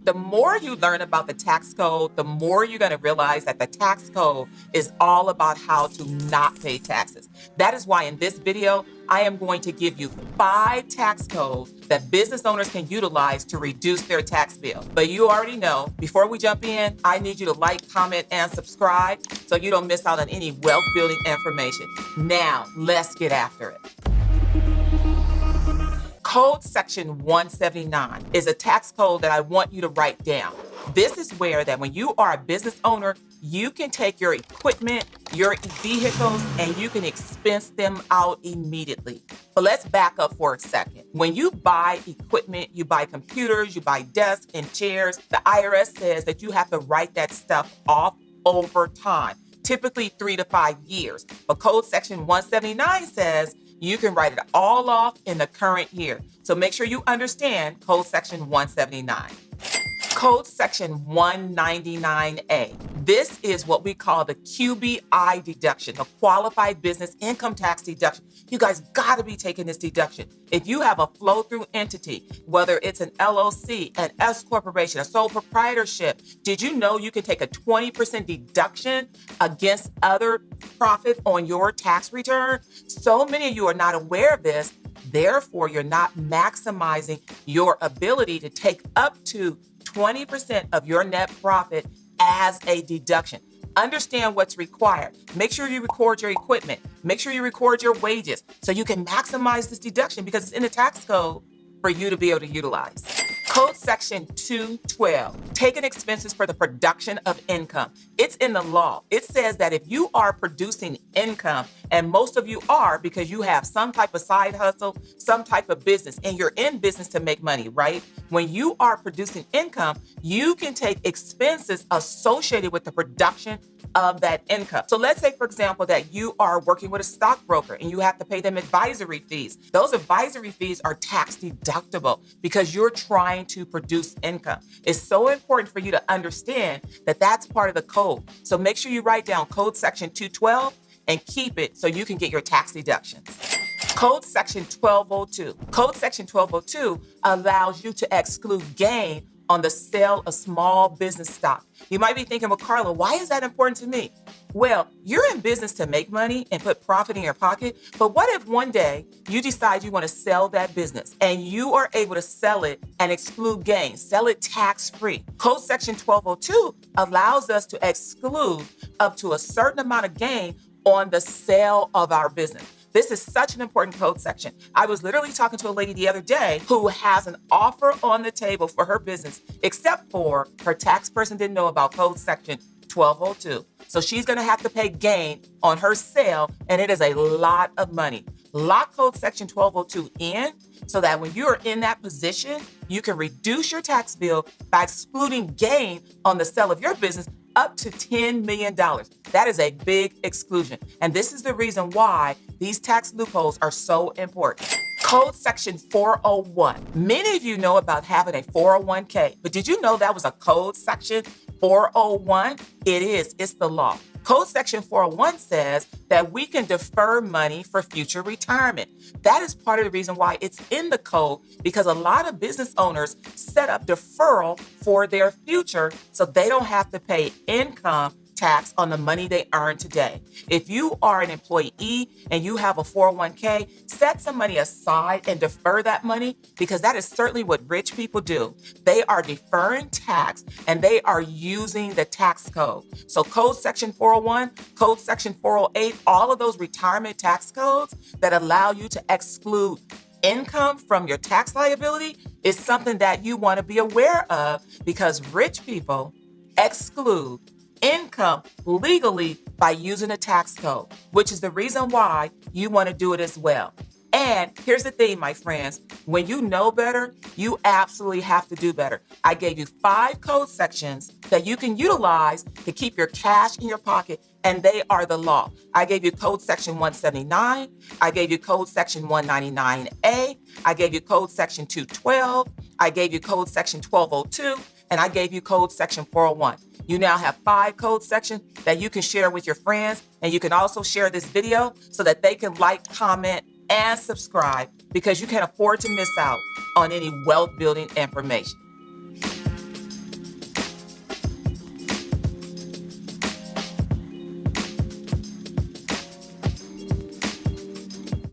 The more you learn about the tax code, the more you're going to realize that the tax code is all about how to not pay taxes. That is why in this video, I am going to give you 5 tax codes that business owners can utilize to reduce their tax bill. But you already know, before we jump in, I need you to like, comment, and subscribe so you don't miss out on any wealth building information. Now, let's get after it. Code section 179 is a tax code that I want you to write down. This is where that when you are a business owner, you can take your equipment, your vehicles, and you can expense them out immediately. But let's back up for a second. When you buy equipment, you buy computers, you buy desks and chairs, the IRS says that you have to write that stuff off over time, typically 3 to 5 years. But Code section 179 says you can write it all off in the current year. So make sure you understand Code section 179. Code section 199A. This is what we call the QBI deduction, the qualified business income tax deduction. You guys got to be taking this deduction. If you have a flow-through entity, whether it's an LLC, an S corporation, a sole proprietorship, did you know you can take a 20% deduction against other profit on your tax return? So many of you are not aware of this. Therefore, you're not maximizing your ability to take up to 20% of your net profit as a deduction. Understand what's required. Make sure you record your equipment. Make sure you record your wages so you can maximize this deduction because it's in the tax code for you to be able to utilize. Code section 212, taking expenses for the production of income. It's in the law. It says that if you are producing income, and most of you are because you have some type of side hustle, some type of business, and you're in business to make money, right? When you are producing income, you can take expenses associated with the production of that income. So let's say, for example, that you are working with a stockbroker and you have to pay them advisory fees. Those advisory fees are tax deductible because you're trying to produce income. It's so important for you to understand that that's part of the code. So make sure you write down Code section 212 and keep it so you can get your tax deductions. Code section 1202. Code section 1202 allows you to exclude gain on the sale of small business stock. You might be thinking, well, Carla, why is that important to me? Well, you're in business to make money and put profit in your pocket, but what if one day you decide you want to sell that business and you are able to sell it and exclude gain, sell it tax-free? Code section 1202 allows us to exclude up to a certain amount of gain on the sale of our business. This is such an important code section. I was literally talking to a lady the other day who has an offer on the table for her business, except for her tax person didn't know about code section 1202. So she's going to have to pay gain on her sale, and it is a lot of money. Lock code section 1202 in so that when you are in that position, you can reduce your tax bill by excluding gain on the sale of your business up to $10 million. That is a big exclusion. And this is the reason why these tax loopholes are so important. Code section 401. Many of you know about having a 401k, but did you know that was a code section 401? It is. It's the law. Code section 401 says that we can defer money for future retirement. That is part of the reason why it's in the code, because a lot of business owners set up deferral for their future so they don't have to pay income tax on the money they earn today. If you are an employee and you have a 401k, set some money aside and defer that money, because that is certainly what rich people do. They are deferring tax and they are using the tax code. So code section 401, code section 408, all of those retirement tax codes that allow you to exclude income from your tax liability is something that you want to be aware of, because rich people exclude income legally by using a tax code, which is the reason why you want to do it as well. And here's the thing, my friends, when you know better, you absolutely have to do better. I gave you 5 code sections that you can utilize to keep your cash in your pocket, and they are the law. I gave you code section 179. I gave you code section 199A. I gave you code section 212. I gave you code section 1202. And I gave you code section 401. You now have 5 code sections that you can share with your friends, and you can also share this video so that they can like, comment, and subscribe, because you can't afford to miss out on any wealth building information.